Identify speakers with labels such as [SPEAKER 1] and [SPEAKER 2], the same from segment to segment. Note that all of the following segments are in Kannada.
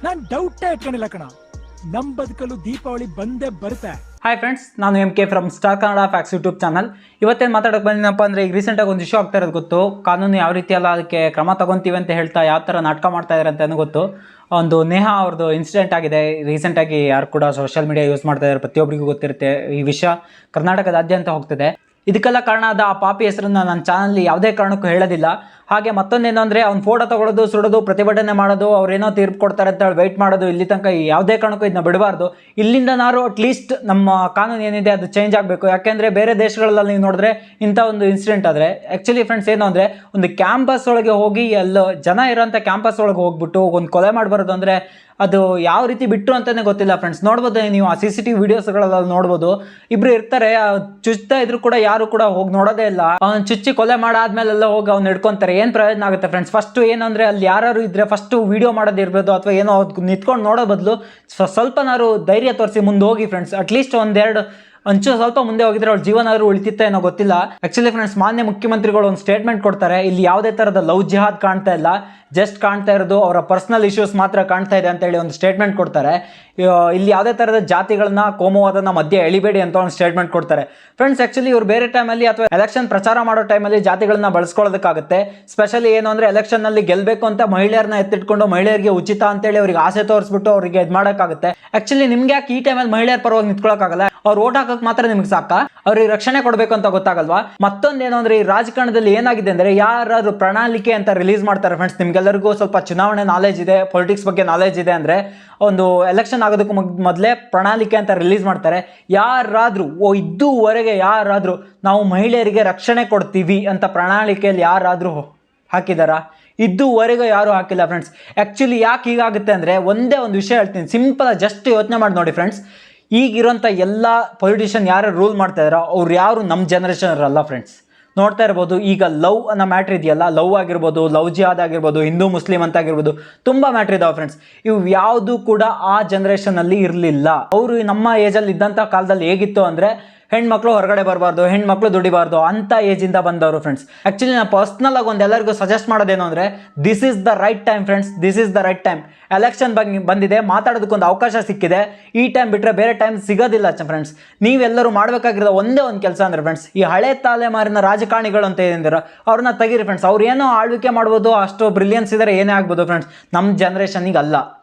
[SPEAKER 1] ನಾನ್ ಡೌಟ್ ಇಟ್ಕೊಂಡಿಲ್ಲ ಕಣ. ನಮ್ ಬದುಕಲು ದೀಪಾವಳಿ ಬಂದೇ ಬರುತ್ತೆ.
[SPEAKER 2] ಹಾಯ್ ಫ್ರೆಂಡ್ಸ್, ನಾನು MK from star Kannada facts YouTube channel. ಇವತ್ತೇನು ಮಾತಾಡೋಕೆ ಬಂದಿನಪ್ಪ ಅಂದರೆ, ಈಗ ರೀಸೆಂಟಾಗಿ ಒಂದು ಇಶ್ಯೂ ಆಗ್ತಾ ಇರೋದು ಗೊತ್ತು. ಕಾನೂನು ಯಾವ ರೀತಿ ಅಲ್ಲ ಅದಕ್ಕೆ ಕ್ರಮ ತಗೊಂತೀವಿ ಅಂತ ಹೇಳ್ತಾ ಯಾವ ಥರ ನಾಟಕ ಮಾಡ್ತಾ ಇದ್ದಾರೆ ಅಂತ ಗೊತ್ತು. ಒಂದು ನೇಹಾ ಅವ್ರದ್ದು ಇನ್ಸಿಡೆಂಟ್ ಆಗಿದೆ ರೀಸೆಂಟಾಗಿ. ಯಾರು ಕೂಡ ಸೋಷಿಯಲ್ ಮೀಡಿಯಾ ಯೂಸ್ ಮಾಡ್ತಾ ಇದ್ದಾರೆ, ಪ್ರತಿಯೊಬ್ಬರಿಗೂ ಗೊತ್ತಿರುತ್ತೆ ಈ ವಿಷಯ. ಕರ್ನಾಟಕದಾದ್ಯಂತ ಹೋಗ್ತಿದೆ. ಇದಕ್ಕೆಲ್ಲ ಕಾರಣ ಆದ ಆ ಪಾಪಿ ಹೆಸರನ್ನ ನನ್ನ ಚಾನಲ್ ಯಾವುದೇ ಕಾರಣಕ್ಕೂ ಹೇಳೋದಿಲ್ಲ. ಹಾಗೆ ಮತ್ತೊಂದೇನು ಅಂದರೆ, ಅವ್ನು ಫೋಟೋ ತಗೊಳ್ಳೋದು, ಸುಡೋದು, ಪ್ರತಿಭಟನೆ ಮಾಡೋದು, ಅವ್ರೇನೋ ತೀರ್ಪು ಕೊಡ್ತಾರೆ ಅಂತ ಹೇಳಿ ವೆಯ್ಟ್ ಮಾಡೋದು, ಇಲ್ಲಿ ತನಕ ಯಾವುದೇ ಕಾರಣಕ್ಕೂ ಇದನ್ನ ಬಿಡಬಾರ್ದು. ಇಲ್ಲಿಂದ ನಾವು ಅಟ್ಲೀಸ್ಟ್ ನಮ್ಮ ಕಾನೂನು ಏನಿದೆ ಅದು ಚೇಂಜ್ ಆಗಬೇಕು. ಯಾಕೆಂದರೆ ಬೇರೆ ದೇಶಗಳಲ್ಲಿ ನೀವು ನೋಡಿದ್ರೆ ಇಂಥ ಒಂದು ಇನ್ಸಿಡೆಂಟ್ ಆದರೆ, ಆ್ಯಕ್ಚುಲಿ ಫ್ರೆಂಡ್ಸ್ ಏನು ಅಂದರೆ, ಒಂದು ಕ್ಯಾಂಪಸ್ ಒಳಗೆ ಹೋಗಿ ಎಲ್ಲ ಜನ ಇರೋಂಥ ಕ್ಯಾಂಪಸ್ ಒಳಗೆ ಹೋಗ್ಬಿಟ್ಟು ಒಂದು ಕೊಲೆ ಮಾಡಬಾರ್ದು ಅಂದರೆ ಅದು ಯಾವ ರೀತಿ ಬಿಟ್ಟರು ಅಂತಲೇ ಗೊತ್ತಿಲ್ಲ ಫ್ರೆಂಡ್ಸ್. ನೋಡ್ಬೋದು ನೀವು ಆ CCTV ವಿಡಿಯೋಸ್ಗಳಲ್ಲಿ ನೋಡ್ಬೋದು. ಇಬ್ರು ಇರ್ತಾರೆ, ಚುಚ್ತಾ ಇದ್ರು ಕೂಡ ಯಾರು ಕೂಡ ಹೋಗಿ ನೋಡೋದೇ ಇಲ್ಲ. ಅವ್ನು ಚುಚ್ಚಿ ಕೊಲೆ ಮಾಡಾದ್ಮೇಲೆಲ್ಲ ಹೋಗಿ ಅವ್ನು ಹಿಡ್ಕೊಂತಾರೆ. ಏನು ಪ್ರಯೋಜನ ಆಗುತ್ತೆ ಫ್ರೆಂಡ್ಸ್? ಫಸ್ಟು ಏನಂದರೆ, ಅಲ್ಲಿ ಯಾರು ಇದ್ರೆ ಫಸ್ಟು ವಿಡಿಯೋ ಮಾಡೋದಿರ್ಬೋದು, ಅಥವಾ ಏನೋ ನಿಂತ್ಕೊಂಡು ನೋಡೋ ಬದಲು ಸ್ವಲ್ಪನಾರು ಧೈರ್ಯ ತೋರಿಸಿ ಮುಂದೆ ಹೋಗಿ ಫ್ರೆಂಡ್ಸ್. ಅಟ್ಲೀಸ್ಟ್ ಒಂದೆರಡು ಸ್ವಲ್ಪ ಮುಂದೆ ಹೋಗಿದ್ರೆ ಅವ್ರ ಜೀವನ ಆದ್ರೂ ಉಳಿತಿತ್ತ ಏನೋ ಗೊತ್ತಿಲ್ಲ. ಆಕ್ಚುಲಿ ಫ್ರೆಂಡ್ಸ್, ಮಾನ್ಯ ಮುಖ್ಯಮಂತ್ರಿಗಳು ಒಂದು ಸ್ಟೇಟ್ಮೆಂಟ್ ಕೊಡ್ತಾರೆ. ಇಲ್ಲಿ ಯಾವುದೇ ತರದ ಲವ್ ಜಿಹಾದ್ ಕಾಣ್ತಾ ಇಲ್ಲ, ಜಸ್ಟ್ ಕಾಣ್ತಾ ಇರೋದು ಅವರ ಪರ್ಸನಲ್ ಇಶ್ಯೂಸ್ ಮಾತ್ರ ಕಾಣ್ತಾ ಇದೆ ಅಂತ ಹೇಳಿ ಒಂದು ಸ್ಟೇಟ್ಮೆಂಟ್ ಕೊಡ್ತಾರೆ. ಇಲ್ಲಿ ಯಾವುದೇ ತರದ ಜಾತಿಗಳನ್ನ, ಕೋಮುವಾದನ ಮಧ್ಯೆ ಎಳಿಬೇಡಿ ಅಂತ ಒಂದು ಸ್ಟೇಟ್ಮೆಂಟ್ ಕೊಡ್ತಾರೆ ಫ್ರೆಂಡ್ಸ್. ಆಕ್ಚುಲಿ ಇವ್ರು ಬೇರೆ ಟೈಮಲ್ಲಿ ಅಥವಾ ಎಲೆಕ್ಷನ್ ಪ್ರಚಾರ ಮಾಡೋ ಟೈಮಲ್ಲಿ ಜಾತಿಗಳನ್ನ ಬಳಸ್ಕೊಳ್ಳೋದಕ್ಕಾಗುತ್ತೆ. ಸ್ಪೆಷಲಿ ಏನು ಅಂದರೆ, ಎಲೆಕ್ಷನ್ ನಲ್ಲಿ ಗೆಲ್ಲಬೇಕು ಅಂತ ಮಹಿಳೆಯರನ್ನ ಎತ್ತಿಟ್ಕೊಂಡು ಮಹಿಳೆಯರಿಗೆ ಉಚಿತ ಅಂತೇಳಿ ಅವ್ರಿಗೆ ಆಸೆ ತೋರಿಸ್ಬಿಟ್ಟು ಅವರಿಗೆ ಇದು ಮಾಡೋಕ್ಕಾಗುತ್ತೆ. ಆಕ್ಚುಲಿ ನಿಮ್ಗೆ ಯಾಕೆ ಈ ಟೈಮಲ್ಲಿ ಮಹಿಳೆಯರ ಪರವಾಗಿ ನಿಂತ್ಕೊಳ್ಳೋಕ್ಕಾಗಲ್ಲ? ಅವ್ರು ಓಟ್ ಹಾಕಕ್ ಮಾತ್ರ ನಿಮ್ಗೆ ಸಾಕ? ಅವ್ರಿಗೆ ರಕ್ಷಣೆ ಕೊಡಬೇಕು ಅಂತ ಗೊತ್ತಾಗಲ್ವಾ? ಮತ್ತೊಂದೇನು ಅಂದ್ರೆ, ಈ ರಾಜಕಾರಣದಲ್ಲಿ ಏನಾಗಿದೆ ಅಂದ್ರೆ, ಯಾರು ಪ್ರಣಾಳಿಕೆ ಅಂತ ರಿಲೀಸ್ ಮಾಡ್ತಾರೆ ಫ್ರೆಂಡ್ಸ್. ನಿಮ್ಗೆಲ್ಲರಿಗೂ ಸ್ವಲ್ಪ ಚುನಾವಣೆ ನಾಲೆಜ್ ಇದೆ, ಪೊಲಿಟಿಕ್ಸ್ ಬಗ್ಗೆ ನಾಲೆಜ್ ಇದೆ ಅಂದ್ರೆ, ಒಂದು ಎಲೆಕ್ಷನ್ ಆಗೋದಕ್ಕೂ ಮೊದಲೇ ಪ್ರಣಾಳಿಕೆ ಅಂತ ರಿಲೀಸ್ ಮಾಡ್ತಾರೆ. ಯಾರಾದ್ರೂ ಇದುವರೆಗೆ ಯಾರಾದ್ರೂ ನಾವು ಮಹಿಳೆಯರಿಗೆ ರಕ್ಷಣೆ ಕೊಡ್ತೀವಿ ಅಂತ ಪ್ರಣಾಳಿಕೆಯಲ್ಲಿ ಯಾರಾದ್ರೂ ಹಾಕಿದಾರಾ? ಇದುವರೆಗೂ ಯಾರು ಹಾಕಿಲ್ಲ ಫ್ರೆಂಡ್ಸ್. ಆಕ್ಚುಲಿ ಯಾಕೆ ಹೀಗಾಗುತ್ತೆ ಅಂದ್ರೆ, ಒಂದೇ ಒಂದು ವಿಷಯ ಹೇಳ್ತೀನಿ, ಸಿಂಪಲ್ ಜಸ್ಟ್ ಯೋಚನೆ ಮಾಡಿ ನೋಡಿ ಫ್ರೆಂಡ್ಸ್. ಈಗಿರೋಂಥ ಎಲ್ಲ ಪೊಲಿಟಿಷಿಯನ್ ಯಾರು ರೂಲ್ ಮಾಡ್ತಾ ಇದ್ದಾರೋ ಅವ್ರು ಯಾರು ನಮ್ಮ ಜನರೇಷನ್ ಅಲ್ಲ ಫ್ರೆಂಡ್ಸ್. ನೋಡ್ತಾ ಇರ್ಬೋದು, ಈಗ ಲವ್ ಅನ್ನೋ ಮ್ಯಾಟ್ರ್ ಇದೆಯಲ್ಲ, ಲವ್ ಆಗಿರ್ಬೋದು, ಲವ್ ಜಿಹಾದ್ ಆಗಿರ್ಬೋದು, ಹಿಂದೂ ಮುಸ್ಲಿಂ ಅಂತ ಆಗಿರ್ಬೋದು, ತುಂಬ ಮ್ಯಾಟ್ರ್ ಇದಾವೆ ಫ್ರೆಂಡ್ಸ್. ಇವು ಯಾವುದು ಕೂಡ ಆ ಜನ್ರೇಷನಲ್ಲಿ ಇರಲಿಲ್ಲ. ಅವರು ನಮ್ಮ ಏಜಲ್ಲಿ ಇದ್ದಂಥ ಕಾಲದಲ್ಲಿ ಹೇಗಿತ್ತು ಅಂದರೆ, ಹೆಣ್ಮಕ್ಳು ಹೊರಗಡೆ ಬರಬಾರ್ದು, ಹೆಣ್ಮಕ್ಳು ದುಡಿಬಾರ್ದು ಅಂತ ಏಜಿಂದ ಬಂದವರು ಫ್ರೆಂಡ್ಸ್. ಆ್ಯಕ್ಚುಲಿ ನಾನು ಪರ್ಸ್ನಲ್ ಆಗಿ ಒಂದು ಎಲ್ಲರಿಗೂ ಸಜೆಸ್ಟ್ ಮಾಡೋದೇನು ಅಂದರೆ, this is the right time friends, this is the right time. Election ಬಗ್ಗೆ ಬಂದಿದೆ, ಮಾತಾಡೋದಕ್ಕೊಂದು ಅವಕಾಶ ಸಿಕ್ಕಿದೆ. ಈ ಟೈಮ್ ಬಿಟ್ಟರೆ ಬೇರೆ ಟೈಮ್ ಸಿಗೋದಿಲ್ಲ ಫ್ರೆಂಡ್ಸ್. ನೀವೆಲ್ಲರೂ ಮಾಡಬೇಕಾಗಿರೋ ಒಂದೇ ಒಂದು ಕೆಲಸ ಅಂದರೆ ಫ್ರೆಂಡ್ಸ್, ಈ ಹಳೆ ತಲೆಮಾರಿನ ರಾಜಕಾರಣಿಗಳು ಅಂತ ಏನಿದ್ದಾರೆ ಅವ್ರನ್ನ ತೆಗೀರಿ ಫ್ರೆಂಡ್ಸ್. ಅವ್ರು ಏನೋ ಆಳ್ವಿಕೆ ಮಾಡ್ಬೋದು, ಅಷ್ಟು ಬ್ರಿಲಿಯನ್ಸ್ ಇದ್ದಾರೆ, ಏನೇ ಆಗ್ಬೋದು ಫ್ರೆಂಡ್ಸ್. ನಮ್ಮ ಜನ್ರೇಷನಿಗೆ ಅಲ್ಲ,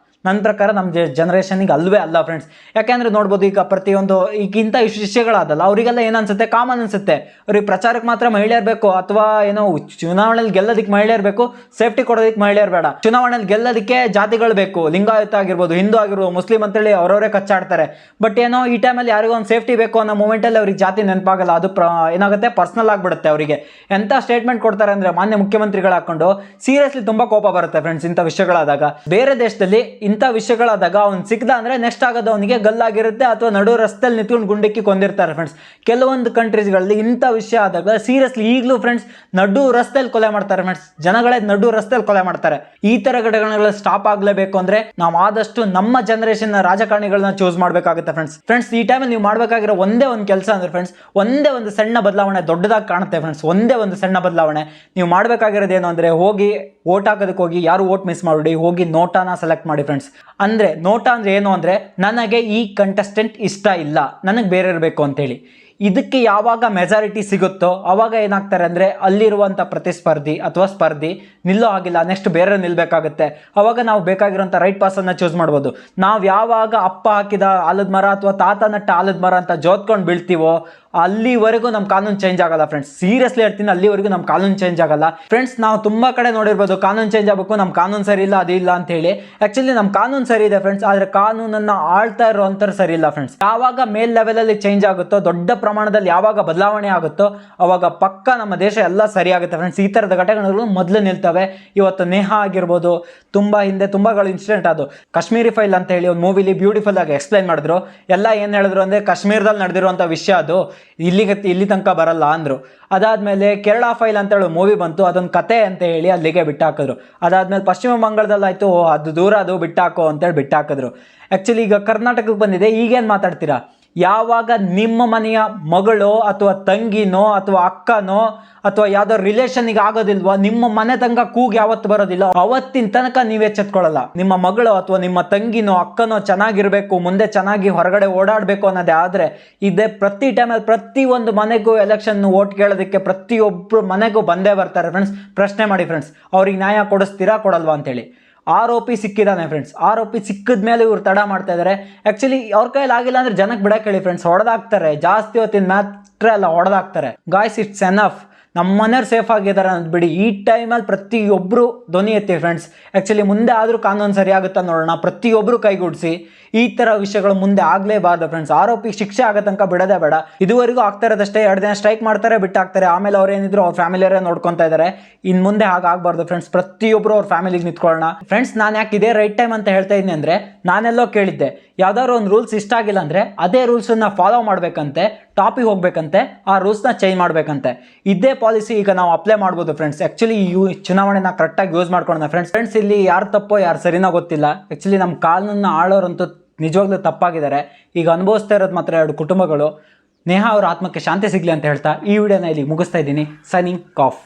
[SPEAKER 2] ನನ್ನ ಪ್ರಕಾರ ನಮ್ಮ ಜನರೇಷನಿಗೆ ಅಲ್ವೇ ಅಲ್ಲ ಫ್ರೆಂಡ್ಸ್. ಯಾಕೆಂದರೆ ನೋಡ್ಬೋದು, ಈಗ ಪ್ರತಿಯೊಂದು ಈಗಿಂತ ವಿಷಯಗಳಾದಲ್ಲ, ಅವರಿಗೆಲ್ಲ ಏನು ಅನ್ಸುತ್ತೆ, ಕಾಮನ್ ಅನ್ಸುತ್ತೆ. ಅವ್ರಿಗೆ ಪ್ರಚಾರಕ್ಕೆ ಮಾತ್ರ ಮಹಿಳೆಯರು ಬೇಕು, ಅಥವಾ ಏನೋ ಚುನಾವಣೆಯಲ್ಲಿ ಗೆಲ್ಲೋದಕ್ಕೆ ಮಹಿಳೆಯರು ಬೇಕು, ಸೇಫ್ಟಿ ಕೊಡೋದಕ್ಕೆ ಮಹಿಳೆಯರು ಬೇಡ. ಚುನಾವಣೆಯಲ್ಲಿ ಗೆಲ್ಲೋದಕ್ಕೆ ಜಾತಿಗಳು ಬೇಕು, ಲಿಂಗಾಯತ ಆಗಿರ್ಬೋದು, ಹಿಂದೂ ಆಗಿರ್ಬೋದು, ಮುಸ್ಲಿಂ ಅಂತೇಳಿ ಅವರವರೇ ಕಚ್ಚಾಡ್ತಾರೆ. ಬಟ್ ಏನೋ ಈ ಟೈಮಲ್ಲಿ ಯಾರಿಗೂ ಒಂದು ಸೇಫ್ಟಿ ಬೇಕು ಅನ್ನೋ ಮೂಮೆಂಟಲ್ಲಿ ಅವ್ರಿಗೆ ಜಾತಿ ನೆನಪಾಗಲ್ಲ. ಅದು ಏನಾಗುತ್ತೆ, ಪರ್ಸ್ನಲ್ ಆಗಿಬಿಡುತ್ತೆ ಅವರಿಗೆ. ಎಂಥ ಸ್ಟೇಟ್ಮೆಂಟ್ ಕೊಡ್ತಾರೆ ಅಂದರೆ, ಮಾನ್ಯ ಮುಖ್ಯಮಂತ್ರಿಗಳು ಹಾಕೊಂಡು ಸೀರಿಯಸ್ಲಿ ತುಂಬ ಕೋಪ ಬರುತ್ತೆ ಫ್ರೆಂಡ್ಸ್ ಇಂಥ ವಿಷಯಗಳಾದಾಗ. ಬೇರೆ ದೇಶದಲ್ಲಿ ಇಂಥ ವಿಷಯಗಳಾದಾಗ ಅವ್ನು ಸಿಕ್ದ ಅಂದ್ರೆ ನೆಕ್ಸ್ಟ್ ಆಗೋದು ಅವನಿಗೆ ಗಲ್ಲಾಗಿರುತ್ತೆ, ಅಥವಾ ನಡು ರಸ್ತೆಯಲ್ಲಿ ನಿಂತ್ಕೊಂಡು ಗುಂಡಿಕ್ಕಿ ಕೊಂದಿರ್ತಾರೆ ಫ್ರೆಂಡ್ಸ್. ಕೆಲವೊಂದು ಕಂಟ್ರೀಸ್ಗಳಲ್ಲಿ ಇಂಥ ವಿಷಯ ಆದಾಗ ಸೀರಿಯಸ್ಲಿ ಈಗಲೂ ಫ್ರೆಂಡ್ಸ್ ನಡು ರಸ್ತೆಯಲ್ಲಿ ಕೊಲೆ ಮಾಡ್ತಾರೆ ಫ್ರೆಂಡ್ಸ್. ಜನಗಳೇ ನಡು ರಸ್ತೆಯಲ್ಲಿ ಕೊಲೆ ಮಾಡ್ತಾರೆ. ಈ ತರ ಘಟನೆಗಳು ಸ್ಟಾಪ್ ಆಗಲೇಬೇಕು ಅಂದ್ರೆ ನಾವು ಆದಷ್ಟು ನಮ್ಮ ಜನರೇಷನ್ ರಾಜಕಾರಣಿಗಳನ್ನ ಚೂಸ್ ಮಾಡಬೇಕಾಗುತ್ತೆ ಫ್ರೆಂಡ್ಸ್. ಈ ಟೈಮಲ್ಲಿ ನೀವು ಮಾಡಬೇಕಾಗಿರೋ ಒಂದೇ ಒಂದು ಕೆಲಸ ಅಂದ್ರೆ ಫ್ರೆಂಡ್ಸ್, ಒಂದೇ ಒಂದು ಸಣ್ಣ ಬದಲಾವಣೆ ದೊಡ್ಡದಾಗಿ ಕಾಣುತ್ತೆ ಫ್ರೆಂಡ್ಸ್. ಒಂದೇ ಒಂದು ಸಣ್ಣ ಬದಲಾವಣೆ ನೀವು ಮಾಡಬೇಕಾಗಿರೋದು ಏನು ಅಂದ್ರೆ, ಹೋಗಿ ವೋಟ್ ಹಾಕೋದಕ್ಕೆ ಹೋಗಿ ಯಾರು ವೋಟ್ ಮಿಸ್ ಮಾಡಿ ಹೋಗಿ ನೋಟಾನ ಸೆಲೆಕ್ಟ್ ಮಾಡಿ ಫ್ರೆಂಡ್ಸ್. ಅಂದರೆ ನೋಟ ಅಂದರೆ ಏನು ಅಂದರೆ, ನನಗೆ ಈ ಕಂಟೆಸ್ಟೆಂಟ್ ಇಷ್ಟ ಇಲ್ಲ, ನನಗೆ ಬೇರೆ ಇರಬೇಕು ಅಂತೇಳಿ. ಇದಕ್ಕೆ ಯಾವಾಗ ಮೆಜಾರಿಟಿ ಸಿಗುತ್ತೋ ಅವಾಗ ಏನಾಗ್ತಾರೆ ಅಂದರೆ, ಅಲ್ಲಿರುವಂಥ ಪ್ರತಿಸ್ಪರ್ಧಿ ಅಥವಾ ಸ್ಪರ್ಧಿ ನಿಲ್ಲೋ ಆಗಿಲ್ಲ, ನೆಕ್ಸ್ಟ್ ಬೇರೆ ನಿಲ್ಲಬೇಕಾಗುತ್ತೆ. ಅವಾಗ ನಾವು ಬೇಕಾಗಿರೋಂಥ ರೈಟ್ ಪಾಸನ್ನು ಚೂಸ್ ಮಾಡ್ಬೋದು. ನಾವು ಯಾವಾಗ ಅಪ್ಪ ಹಾಕಿದ ಆಲದ ಮರ ಅಥವಾ ತಾತ ನಟ್ಟ ಆಲದ ಮರ ಅಂತ ಜೋತ್ಕೊಂಡು ಬೀಳ್ತೀವೋ ಅಲ್ಲಿವರೆಗೂ ನಮ್ಮ ಕಾನೂನು ಚೇಂಜ್ ಆಗಲ್ಲ ಫ್ರೆಂಡ್ಸ್. ಸೀರಿಯಸ್ಲಿ ಹೇಳ್ತೀನಿ, ಅಲ್ಲಿವರೆಗೂ ನಮ್ಮ ಕಾನೂನು ಚೇಂಜ್ ಆಗಲ್ಲ ಫ್ರೆಂಡ್ಸ್. ನಾವು ತುಂಬ ಕಡೆ ನೋಡಿರ್ಬೋದು, ಕಾನೂನು ಚೇಂಜ್ ಆಗಬೇಕು, ನಮ್ಮ ಕಾನೂನು ಸರಿ ಇಲ್ಲ, ಅದಿಲ್ಲ ಅಂತ ಹೇಳಿ. ಆ್ಯಕ್ಚುಲಿ ನಮ್ಮ ಕಾನೂನು ಸರಿ ಇದೆ ಫ್ರೆಂಡ್ಸ್, ಆದರೆ ಕಾನೂನನ್ನು ಆಳ್ತಾ ಇರೋಂಥವ್ರು ಸರಿ ಇಲ್ಲ ಫ್ರೆಂಡ್ಸ್. ಯಾವಾಗ ಮೇಲ್ ಲೆವೆಲಲ್ಲಿ ಚೇಂಜ್ ಆಗುತ್ತೋ, ದೊಡ್ಡ ಪ್ರಮಾಣದಲ್ಲಿ ಯಾವಾಗ ಬದಲಾವಣೆ ಆಗುತ್ತೋ ಅವಾಗ ಪಕ್ಕ ನಮ್ಮ ದೇಶ ಎಲ್ಲ ಸರಿ ಆಗುತ್ತೆ ಫ್ರೆಂಡ್ಸ್. ಈ ಥರದ ಘಟನೆಗಳು ಮೊದಲು ನಿಲ್ತವೆ. ಇವತ್ತು ನೇಹಾ ಆಗಿರ್ಬೋದು, ತುಂಬ ಹಿಂದೆ ತುಂಬಾಗಳು ಇನ್ಸಿಡೆಂಟ್ ಅದು. ಕಾಶ್ಮೀರಿ ಫೈಲ್ ಅಂತ ಹೇಳಿ ಒಂದು ಮೂವಿಲಿ ಬ್ಯೂಟಿಫುಲ್ ಆಗಿ ಎಕ್ಸ್ಪ್ಲೈನ್ ಮಾಡಿದ್ರು. ಎಲ್ಲ ಏನು ಹೇಳಿದ್ರು ಅಂದರೆ, ಕಾಶ್ಮೀರದಲ್ಲಿ ನಡೆದಿರುವಂಥ ವಿಷಯ ಅದು ಇಲ್ಲಿ ತನಕ ಬರಲ್ಲ ಅಂದರು. ಅದಾದಮೇಲೆ ಕೇರಳ ಫೈಲ್ ಅಂತ ಹೇಳಿ ಮೂವಿ ಬಂತು, ಅದೊಂದು ಕತೆ ಅಂತ ಹೇಳಿ ಅಲ್ಲಿಗೆ ಬಿಟ್ಟಾಕಿದ್ರು. ಅದಾದಮೇಲೆ ಪಶ್ಚಿಮ ಬಂಗಾಳದಲ್ಲಾಯಿತು, ಅದು ದೂರ ಅದು ಬಿಟ್ಟಾಕೋ ಅಂತೇಳಿ ಬಿಟ್ಟಾಕಿದ್ರು. ಆ್ಯಕ್ಚುಲಿ ಈಗ ಕರ್ನಾಟಕಕ್ಕೆ ಬಂದಿದೆ, ಈಗೇನು ಮಾತಾಡ್ತೀರಾ? ಯಾವಾಗ ನಿಮ್ಮ ಮನೆಯ ಮಗಳು ಅಥವಾ ತಂಗಿನೋ ಅಥವಾ ಅಕ್ಕನೋ ಅಥವಾ ಯಾವ್ದೋ ರಿಲೇಷನ್ಗೆ ಆಗೋದಿಲ್ವೋ, ನಿಮ್ಮ ಮನೆ ತನಕ ಕೂಗ್ ಯಾವತ್ತು ಬರೋದಿಲ್ಲ, ಅವತ್ತಿನ ತನಕ ನೀವು ಎಚ್ಚೆತ್ಕೊಳ್ಳಲ್ಲ. ನಿಮ್ಮ ಮಗಳು ಅಥವಾ ನಿಮ್ಮ ತಂಗಿನೋ ಅಕ್ಕನೋ ಚೆನ್ನಾಗಿರ್ಬೇಕು, ಮುಂದೆ ಚೆನ್ನಾಗಿ ಹೊರಗಡೆ ಓಡಾಡಬೇಕು ಅನ್ನೋದೇ ಆದ್ರೆ ಇದೇ ಪ್ರತಿ ಟೈಮಲ್ಲಿ ಪ್ರತಿ ಒಂದು ಮನೆಗೂ ಎಲೆಕ್ಷನ್ ಓಟ್ ಕೇಳೋದಕ್ಕೆ ಪ್ರತಿಯೊಬ್ಬರು ಮನೆಗೂ ಬಂದೇ ಬರ್ತಾರೆ ಫ್ರೆಂಡ್ಸ್. ಪ್ರಶ್ನೆ ಮಾಡಿ ಫ್ರೆಂಡ್ಸ್, ಅವ್ರಿಗೆ ನ್ಯಾಯ ಕೊಡಿಸ್ತೀರಾ ಕೊಡಲ್ವಾ ಅಂತೇಳಿ. ಆರೋಪಿ ಸಿಕ್ಕಿದಾನೆ ಫ್ರೆಂಡ್ಸ್. ಆರೋಪಿ ಸಿಕ್ಕಿದ ಮೇಲೆ ಇವ್ರು ತಡ ಮಾಡ್ತಾ ಇದ್ದಾರೆ. ಆಕ್ಚುಲಿ ಅವ್ರ ಕೈಯಲ್ಲಿ ಆಗಿಲ್ಲ ಅಂದ್ರೆ ಜನಕ್ಕೆ ಬಿಡಕ್ಕೆ ಹೇಳಿ ಫ್ರೆಂಡ್ಸ್, ಹೊಡೆದಾಕ್ತಾರೆ. ಜಾಸ್ತಿ ಹೊತ್ತಿನ ಮ್ಯಾಟ್ರೆ ಎಲ್ಲ ಹೊಡೆದಾಕ್ತಾರೆ. Guys, it's enough. ನಮ್ಮ ಮನೆಯವ್ರು ಸೇಫ್ ಆಗಿದ್ದಾರೆ ಅಂದ್ಬಿಡಿ. ಈ ಟೈಮಲ್ಲಿ ಪ್ರತಿಯೊಬ್ಬರು ಧ್ವನಿ ಎತ್ತಿ ಫ್ರೆಂಡ್ಸ್. ಆ್ಯಕ್ಚುಲಿ ಮುಂದೆ ಆದರೂ ಕಾನೂನು ಸರಿಯಾಗುತ್ತಾ ನೋಡೋಣ. ಪ್ರತಿಯೊಬ್ಬರು ಕೈಗೂಡಿಸಿ. ಈ ಥರ ವಿಷಯಗಳು ಮುಂದೆ ಆಗಲೇಬಾರ್ದು ಫ್ರೆಂಡ್ಸ್. ಆರೋಪಿ ಶಿಕ್ಷೆ ಆಗೋ ತನಕ ಬಿಡೋದೇ ಬೇಡ. ಇದುವರೆಗೂ ಆಗ್ತಾ ಇರೋದಷ್ಟೇ, 2 ದಿನ ಸ್ಟ್ರೈಕ್ ಮಾಡ್ತಾರೆ, ಬಿಟ್ಟಾಕ್ತಾರೆ. ಆಮೇಲೆ ಅವ್ರು ಏನಿದ್ರು ಅವ್ರ ಫ್ಯಾಮಿಲಿಯವರೇ ನೋಡ್ಕೊತಾ ಇದ್ದಾರೆ. ಇನ್ನು ಮುಂದೆ ಹಾಗಾಗಬಾರ್ದು ಫ್ರೆಂಡ್ಸ್. ಪ್ರತಿಯೊಬ್ಬರು ಅವ್ರ ಫ್ಯಾಮಿಲಿಗೆ ನಿಂತ್ಕೊಳ್ಳೋಣ ಫ್ರೆಂಡ್ಸ್. ನಾನು ಯಾಕೆ ಇದೇ ರೈಟ್ ಟೈಮ್ ಅಂತ ಹೇಳ್ತಾ ಇದ್ದೀನಿ ಅಂದರೆ, ನಾನೆಲ್ಲೋ ಕೇಳಿದ್ದೆ, ಯಾವ್ದಾದ್ರು ಒಂದು ರೂಲ್ಸ್ ಇಷ್ಟ ಆಗಿಲ್ಲ ಅಂದರೆ ಅದೇ ರೂಲ್ಸನ್ನು ಫಾಲೋ ಮಾಡಬೇಕಂತೆ, ಟಾಪಿಗೆ ಹೋಗ್ಬೇಕಂತೆ, ಆ ರೂಲ್ಸ್ನ ಚೇಂಜ್ ಮಾಡಬೇಕಂತೆ. ಇದೇ ಪಾಲಿಸಿ ಈಗ ನಾವು ಅಪ್ಲೈ ಮಾಡ್ಬೋದು ಫ್ರೆಂಡ್ಸ್. ಆ್ಯಕ್ಚುಲಿ ಈ ಚುನಾವಣೆನ ಕರೆಕ್ಟಾಗಿ ಯೂಸ್ ಮಾಡ್ಕೊಳ್ಳೋಣ ಫ್ರೆಂಡ್ಸ್. ಇಲ್ಲಿ ಯಾರು ತಪ್ಪೋ ಯಾರು ಸರಿನೋ ಗೊತ್ತಿಲ್ಲ. ಆ್ಯಕ್ಚುಲಿ ನಮ್ಮ ಕಾನೂನನ್ನ ಆಳೋರಂತೂ ನಿಜವಾಗ್ಲೂ ತಪ್ಪಾಗಿದ್ದಾರೆ. ಈಗ ಅನುಭವಿಸ್ತಾ ಇರೋದು ಮಾತ್ರ 2 ಕುಟುಂಬಗಳು. ನೇಹಾ ಅವರ ಆತ್ಮಕ್ಕೆ ಶಾಂತಿ ಸಿಗಲಿ ಅಂತ ಹೇಳ್ತಾ ಈ ವಿಡಿಯೋನ ಇಲ್ಲಿ ಮುಗಿಸ್ತಾ ಇದ್ದೀನಿ. Signing off.